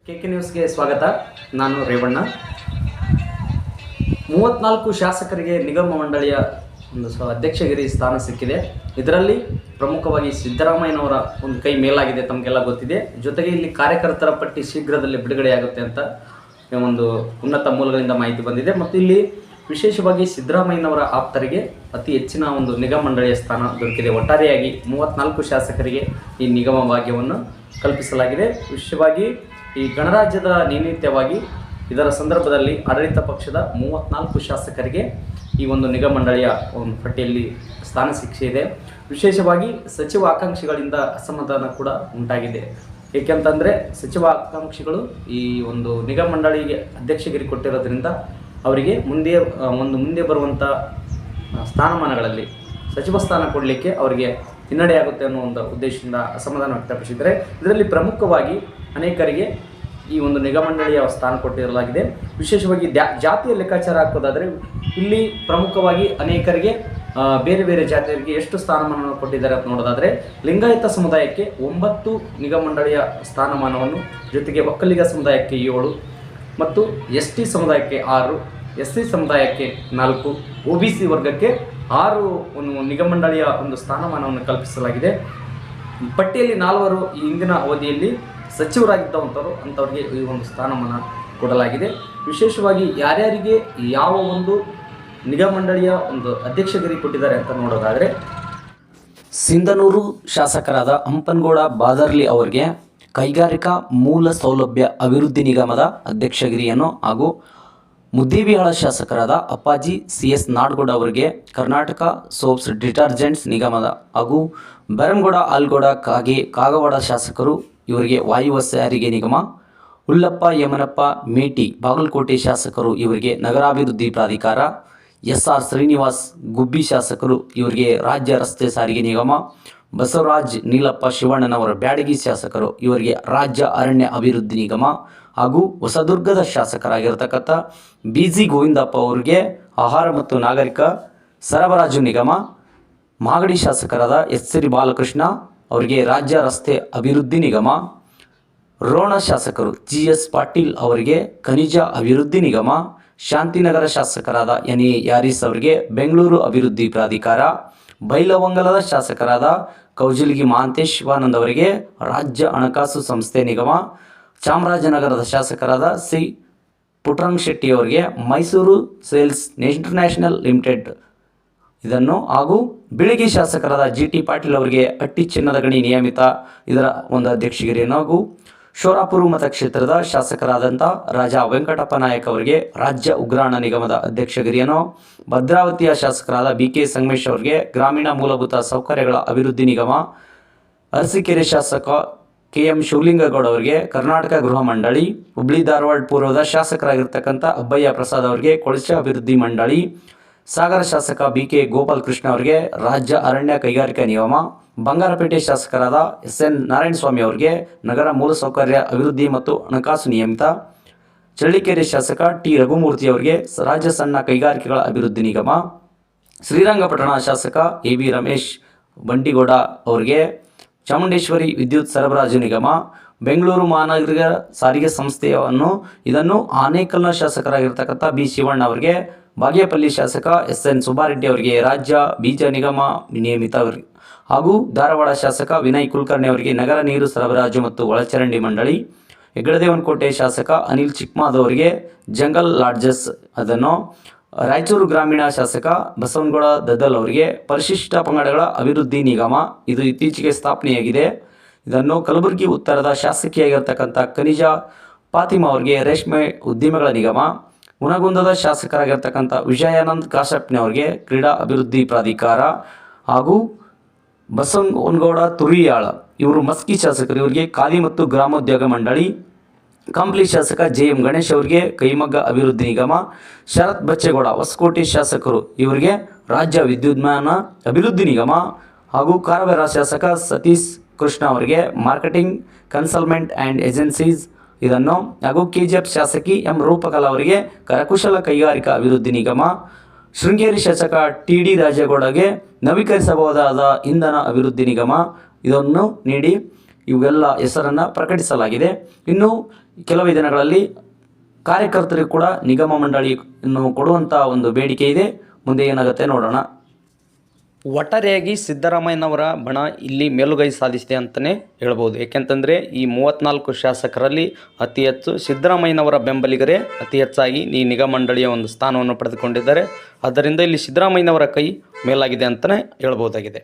K K ನ್ಯೂಸ್ಗೆ ಸ್ವಾಗತ. ನಾನು ರೇವಣ್ಣ. 34 ಶಾಸಕರಿಗೆ ನಿಗಮ ಮಂಡಳಿಯ ಒಂದು ಅಧ್ಯಕ್ಷಗಿರಿ ಸ್ಥಾನ ಸಿಕ್ಕಿದೆ. ಇದರಲ್ಲಿ ಪ್ರಮುಖವಾಗಿ ಸಿದ್ದರಾಮಯ್ಯನವರ ಒಂದು ಕೈ ಮೇಲಾಗಿದೆ, ತಮಗೆಲ್ಲ ಗೊತ್ತಿದೆ. ಜೊತೆಗೆ ಇಲ್ಲಿ ಕಾರ್ಯಕರ್ತರ ಪಟ್ಟಿ ಶೀಘ್ರದಲ್ಲೇ ಬಿಡುಗಡೆಯಾಗುತ್ತೆ ಅಂತ ಒಂದು ಉನ್ನತ ಮೂಲಗಳಿಂದ ಮಾಹಿತಿ ಬಂದಿದೆ. ಮತ್ತು ಇಲ್ಲಿ ವಿಶೇಷವಾಗಿ ಸಿದ್ದರಾಮಯ್ಯನವರ ಆಪ್ತರಿಗೆ ಅತಿ ಹೆಚ್ಚಿನ ಒಂದು ನಿಗಮ ಮಂಡಳಿಯ ಸ್ಥಾನ ದೊರಕಿದೆ. ಒಟ್ಟಾರೆಯಾಗಿ 34 ಶಾಸಕರಿಗೆ ಈ ನಿಗಮ ಭಾಗ್ಯವನ್ನು ಕಲ್ಪಿಸಲಾಗಿದೆ. ವಿಶೇಷವಾಗಿ ಈ ಗಣರಾಜ್ಯದ ನೈಮಿತ್ಯವಾಗಿ ಇದರ ಸಂದರ್ಭದಲ್ಲಿ ಆಡಳಿತ ಪಕ್ಷದ 34 ಶಾಸಕರಿಗೆ ಈ ಒಂದು ನಿಗಮ ಮಂಡಳಿಯ ಒಂದು ಪಟ್ಟಿಯಲ್ಲಿ ಸ್ಥಾನ ಸಿಕ್ಕಿದೆ. ವಿಶೇಷವಾಗಿ ಸಚಿವ ಆಕಾಂಕ್ಷಿಗಳಿಂದ ಅಸಮಾಧಾನ ಕೂಡ ಉಂಟಾಗಿದೆ. ಏಕೆಂತಂದರೆ ಸಚಿವ ಆಕಾಂಕ್ಷಿಗಳು ಈ ಒಂದು ನಿಗಮ ಮಂಡಳಿಗೆ ಅಧ್ಯಕ್ಷಗಿರಿ ಕೊಟ್ಟಿರೋದ್ರಿಂದ ಅವರಿಗೆ ಮುಂದೆ ಬರುವಂಥ ಸ್ಥಾನಮಾನಗಳಲ್ಲಿ ಸಚಿವ ಸ್ಥಾನ ಕೊಡಲಿಕ್ಕೆ ಅವರಿಗೆ ಹಿನ್ನಡೆಯಾಗುತ್ತೆ ಅನ್ನೋ ಒಂದು ಉದ್ದೇಶದಿಂದ ಅಸಮಾಧಾನ ವ್ಯಕ್ತಪಡಿಸಿದ್ದಾರೆ. ಇದರಲ್ಲಿ ಪ್ರಮುಖವಾಗಿ ಅನೇಕರಿಗೆ ಈ ಒಂದು ನಿಗಮ ಮಂಡಳಿಯ ಸ್ಥಾನ ಕೊಟ್ಟಿರಲಾಗಿದೆ. ವಿಶೇಷವಾಗಿ ಜಾತಿಯ ಲೆಕ್ಕಾಚಾರ ಹಾಕೋದಾದರೆ ಇಲ್ಲಿ ಪ್ರಮುಖವಾಗಿ ಅನೇಕರಿಗೆ ಬೇರೆ ಬೇರೆ ಜಾತಿಯರಿಗೆ ಎಷ್ಟು ಸ್ಥಾನಮಾನವನ್ನು ಕೊಟ್ಟಿದ್ದಾರೆ ಅಂತ ನೋಡೋದಾದರೆ ಲಿಂಗಾಯತ ಸಮುದಾಯಕ್ಕೆ 9 ನಿಗಮ ಮಂಡಳಿಯ ಸ್ಥಾನಮಾನವನ್ನು, ಜೊತೆಗೆ ಒಕ್ಕಲಿಗ ಸಮುದಾಯಕ್ಕೆ 7 ಮತ್ತು ST ಸಮುದಾಯಕ್ಕೆ 6, SC ಸಮುದಾಯಕ್ಕೆ 4, OBC ವರ್ಗಕ್ಕೆ 6 ಒಂದು ನಿಗಮ ಮಂಡಳಿಯ ಒಂದು ಸ್ಥಾನಮಾನವನ್ನು ಕಲ್ಪಿಸಲಾಗಿದೆ. ಪಟ್ಟಿಯಲ್ಲಿ 4 ಈ ಹಿಂದಿನ ಅವಧಿಯಲ್ಲಿ ಸಚಿವರಾಗಿದ್ದಂಥವ್ರು ಅಂಥವ್ರಿಗೆ ಈ ಒಂದು ಸ್ಥಾನಮಾನ ಕೊಡಲಾಗಿದೆ. ವಿಶೇಷವಾಗಿ ಯಾರ್ಯಾರಿಗೆ ಯಾವ ಒಂದು ನಿಗಮ ಮಂಡಳಿಯ ಒಂದು ಅಧ್ಯಕ್ಷಗಿರಿ ಕೊಟ್ಟಿದ್ದಾರೆ ಅಂತ ನೋಡೋದಾದರೆ ಸಿಂಧನೂರು ಶಾಸಕರಾದ ಹಂಪನಗೌಡ ಬಾದರ್ಲಿ ಅವರಿಗೆ ಕೈಗಾರಿಕಾ ಮೂಲ ಸೌಲಭ್ಯ ಅಭಿವೃದ್ಧಿ ನಿಗಮದ ಅಧ್ಯಕ್ಷಗಿರಿಯನ್ನು ಹಾಗೂ ಮುದ್ದೇಬಿಹಾಳ ಶಾಸಕರಾದ ಅಪ್ಪಾಜಿ CS ನಾಡಗೌಡ ಅವರಿಗೆ ಕರ್ನಾಟಕ ಸೋಪ್ಸ್ ಡಿಟರ್ಜೆಂಟ್ಸ್ ನಿಗಮದ ಹಾಗೂ ಬರಂಗೌಡ ಆಲ್ಗೌಡ ಕಾಗವಾಡ ಶಾಸಕರು ಇವರಿಗೆ ವಾಯುವ್ಯ ಸಾರಿಗೆ ನಿಗಮ, ಹುಲ್ಲಪ್ಪ ಯಮನಪ್ಪ ಮೇಟಿ ಬಾಗಲಕೋಟೆ ಶಾಸಕರು ಇವರಿಗೆ ನಗರಾಭಿವೃದ್ಧಿ ಪ್ರಾಧಿಕಾರ, SR ಶ್ರೀನಿವಾಸ್ ಗುಬ್ಬಿ ಶಾಸಕರು ಇವರಿಗೆ ರಾಜ್ಯ ರಸ್ತೆ ಸಾರಿಗೆ ನಿಗಮ, ಬಸವರಾಜ್ ನೀಲಪ್ಪ ಶಿವಣ್ಣನವರ ಬ್ಯಾಡಗಿ ಶಾಸಕರು ಇವರಿಗೆ ರಾಜ್ಯ ಅರಣ್ಯ ಅಭಿವೃದ್ಧಿ ನಿಗಮ ಹಾಗೂ ಹೊಸದುರ್ಗದ ಶಾಸಕರಾಗಿರ್ತಕ್ಕಂಥ BG ಗೋವಿಂದಪ್ಪ ಅವರಿಗೆ ಆಹಾರ ಮತ್ತು ನಾಗರಿಕ ಸರಬರಾಜು ನಿಗಮ, ಮಾಗಡಿ ಶಾಸಕರಾದ SC ಬಾಲಕೃಷ್ಣ ಅವರಿಗೆ ರಾಜ್ಯ ರಸ್ತೆ ಅಭಿವೃದ್ಧಿ ನಿಗಮ, ರೋಣ ಶಾಸಕರು GS ಪಾಟೀಲ್ ಅವರಿಗೆ ಖನಿಜ ಅಭಿವೃದ್ಧಿ ನಿಗಮ, ಶಾಂತಿನಗರ ಶಾಸಕರಾದ NA ಯಾರೀಸ್ ಅವರಿಗೆ ಬೆಂಗಳೂರು ಅಭಿವೃದ್ಧಿ ಪ್ರಾಧಿಕಾರ, ಬೈಲವಂಗಲದ ಶಾಸಕರಾದ ಕೌಜಲಗಿ ಮಹಾಂತೇಶ್ವಾನಂದ್ ಅವರಿಗೆ ರಾಜ್ಯ ಹಣಕಾಸು ಸಂಸ್ಥೆ ನಿಗಮ, ಚಾಮರಾಜನಗರದ ಶಾಸಕರಾದ C ಪುಟ್ಟರಂಗ ಶೆಟ್ಟಿ ಅವರಿಗೆ ಮೈಸೂರು ಸೇಲ್ಸ್ ಇಂಟರ್ನ್ಯಾಷನಲ್ ಲಿಮಿಟೆಡ್ ಇದನ್ನು ಹಾಗೂ ಬಿಳಗಿ ಶಾಸಕರಾದ GT ಪಾಟೀಲ್ ಅವರಿಗೆ ಅಟ್ಟಿ ಚಿನ್ನದ ಗಣಿ ನಿಯಮಿತ ಇದರ ಒಂದು ಅಧ್ಯಕ್ಷಗಿರಿಯನ್ನು ಹಾಗೂ ಶೋರಾಪುರ ಮತಕ್ಷೇತ್ರದ ಶಾಸಕರಾದಂಥ ರಾಜಾ ವೆಂಕಟಪ್ಪ ನಾಯಕ್ ಅವರಿಗೆ ರಾಜ್ಯ ಉಗ್ರಾಣ ನಿಗಮದ ಅಧ್ಯಕ್ಷಗಿರಿಯನ್ನು, ಭದ್ರಾವತಿಯ ಶಾಸಕರಾದ BK ಸಂಗಮೇಶ್ ಅವರಿಗೆ ಗ್ರಾಮೀಣ ಮೂಲಭೂತ ಸೌಕರ್ಯಗಳ ಅಭಿವೃದ್ಧಿ ನಿಗಮ, ಅರಸೀಕೆರೆ ಶಾಸಕ KM ಶಿವಲಿಂಗೇಗೌಡ ಅವರಿಗೆ ಕರ್ನಾಟಕ ಗೃಹ ಮಂಡಳಿ, ಹುಬ್ಳಿ ಧಾರವಾಡ ಪೂರ್ವದ ಶಾಸಕರಾಗಿರ್ತಕ್ಕಂಥ ಅಬ್ಬಯ್ಯ ಪ್ರಸಾದ್ ಅವರಿಗೆ ಕೊಳಚೆ ಅಭಿವೃದ್ಧಿ ಮಂಡಳಿ, ಸಾಗರ ಶಾಸಕ BK ಗೋಪಾಲಕೃಷ್ಣ ಅವರಿಗೆ ರಾಜ್ಯ ಅರಣ್ಯ ಕೈಗಾರಿಕಾ ನಿಗಮ, ಬಂಗಾರಪೇಟೆ ಶಾಸಕರಾದ SN ನಾರಾಯಣಸ್ವಾಮಿ ಅವರಿಗೆ ನಗರ ಮೂಲಸೌಕರ್ಯ ಅಭಿವೃದ್ಧಿ ಮತ್ತು ಹಣಕಾಸು ನಿಯಮಿತ, ಚಳ್ಳಕೆರೆ ಶಾಸಕ T ರಘುಮೂರ್ತಿ ಅವರಿಗೆ ರಾಜ್ಯ ಸಣ್ಣ ಕೈಗಾರಿಕೆಗಳ ಅಭಿವೃದ್ಧಿ ನಿಗಮ, ಶ್ರೀರಂಗಪಟ್ಟಣ ಶಾಸಕ AB ರಮೇಶ್ ಬಂಡಿಗೌಡ ಅವರಿಗೆ ಚಾಮುಂಡೇಶ್ವರಿ ವಿದ್ಯುತ್ ಸರಬರಾಜು ನಿಗಮ, ಬೆಂಗಳೂರು ಮಹಾನಗರ ಸಾರಿಗೆ ಇದನ್ನು ಆನೇಕಲ್ನ ಶಾಸಕರಾಗಿರ್ತಕ್ಕಂಥ B ಶಿವಣ್ಣ ಅವರಿಗೆ, ಬಾಗೇಪಲ್ಲಿ ಶಾಸಕ SN ಸುಬ್ಬಾರೆಡ್ಡಿ ಅವರಿಗೆ ರಾಜ್ಯ ಬೀಜ ನಿಗಮ ನಿಯಮಿತ ಹಾಗೂ ಧಾರವಾಡ ಶಾಸಕ ವಿನಯ್ ಕುಲಕರ್ಣಿ ಅವರಿಗೆ ನಗರ ನೀರು ಸರಬರಾಜು ಮತ್ತು ಒಳಚರಂಡಿ ಮಂಡಳಿ, ಹೆಗ್ಗಡದೇವನಕೋಟೆ ಶಾಸಕ ಅನಿಲ್ ಚಿಕ್ಮಾದ್ ಅವರಿಗೆ ಜಂಗಲ್ ಲಾಡ್ಜಸ್ ಅದನ್ನು, ರಾಯಚೂರು ಗ್ರಾಮೀಣ ಶಾಸಕ ಬಸವನಗೌಡ ದದ್ದಲ್ ಅವರಿಗೆ ಪರಿಶಿಷ್ಟ ಪಂಗಡಗಳ ಅಭಿವೃದ್ಧಿ ನಿಗಮ, ಇದು ಇತ್ತೀಚೆಗೆ ಸ್ಥಾಪನೆಯಾಗಿದೆ. ಇದನ್ನು ಕಲಬುರಗಿ ಉತ್ತರದ ಶಾಸಕಿಯಾಗಿರ್ತಕ್ಕಂಥ ಖನಿಜ ಫಾತಿಮಾ ಅವರಿಗೆ ರೇಷ್ಮೆ ಉದ್ಯಮಗಳ ನಿಗಮ, ಹುನಗುಂದದ ಶಾಸಕರಾಗಿರ್ತಕ್ಕಂಥ ವಿಜಯಾನಂದ್ ಕಾಶಪ್ಪನ ಅವರಿಗೆ ಕ್ರೀಡಾ ಅಭಿವೃದ್ಧಿ ಪ್ರಾಧಿಕಾರ ಹಾಗೂ ಬಸವನಗೌಡ ತುರಿಯಾಳ ಇವರು ಮಸ್ಕಿ ಶಾಸಕರು ಇವರಿಗೆ ಖಾದಿ ಮತ್ತು ಗ್ರಾಮೋದ್ಯೋಗ ಮಂಡಳಿ, ಕಂಪ್ಲಿ ಶಾಸಕ JM ಗಣೇಶ್ ಅವರಿಗೆ ಕೈಮಗ್ಗ ಅಭಿವೃದ್ಧಿ ನಿಗಮ, ಶರತ್ ಬಚ್ಚೇಗೌಡ ಹೊಸಕೋಟೆ ಶಾಸಕರು ಇವರಿಗೆ ರಾಜ್ಯ ವಿದ್ಯುನ್ಮಾನ ಅಭಿವೃದ್ಧಿ ನಿಗಮ ಹಾಗೂ ಕಾರವಾರ ಶಾಸಕ ಸತೀಶ್ ಕೃಷ್ಣ ಅವರಿಗೆ ಮಾರ್ಕೆಟಿಂಗ್ ಕನ್ಸಲ್ಟೆಂಟ್ ಆ್ಯಂಡ್ ಏಜೆನ್ಸೀಸ್ ಇದನ್ನು ಹಾಗೂ KGF ಶಾಸಕಿ M ರೂಪಕಲಾ ಅವರಿಗೆ ಕರಕುಶಲ ಕೈಗಾರಿಕಾ ಅಭಿವೃದ್ಧಿ ನಿಗಮ, ಶೃಂಗೇರಿ ಶಾಸಕ TD ರಾಜೇಗೌಡಗೆ ನವೀಕರಿಸಬಹುದಾದ ಇಂಧನ ಅಭಿವೃದ್ಧಿ ನಿಗಮ ಇದನ್ನು ನೀಡಿ ಇವೆಲ್ಲ ಹೆಸರನ್ನು ಪ್ರಕಟಿಸಲಾಗಿದೆ. ಇನ್ನು ಕೆಲವೇ ದಿನಗಳಲ್ಲಿ ಕಾರ್ಯಕರ್ತರಿಗೆ ಕೂಡ ನಿಗಮ ಮಂಡಳಿಯನ್ನು ಕೊಡುವಂಥ ಒಂದು ಬೇಡಿಕೆ ಇದೆ. ಮುಂದೆ ಏನಾಗುತ್ತೆ ನೋಡೋಣ. ಒಟ್ಟಾರೆಯಾಗಿ ಸಿದ್ದರಾಮಯ್ಯನವರ ಬಣ ಇಲ್ಲಿ ಮೇಲುಗೈ ಸಾಧಿಸಿದೆ ಅಂತಲೇ ಹೇಳ್ಬೋದು. ಏಕೆಂತಂದರೆ ಈ 34 ಶಾಸಕರಲ್ಲಿ ಅತಿ ಹೆಚ್ಚು ಸಿದ್ದರಾಮಯ್ಯನವರ ಬೆಂಬಲಿಗರೇ ಅತಿ ಹೆಚ್ಚಾಗಿ ಈ ನಿಗಮ ಮಂಡಳಿಯ ಒಂದು ಸ್ಥಾನವನ್ನು ಪಡೆದುಕೊಂಡಿದ್ದಾರೆ. ಆದ್ದರಿಂದ ಇಲ್ಲಿ ಸಿದ್ದರಾಮಯ್ಯನವರ ಕೈ ಮೇಲಾಗಿದೆ ಅಂತಲೇ ಹೇಳ್ಬೋದಾಗಿದೆ.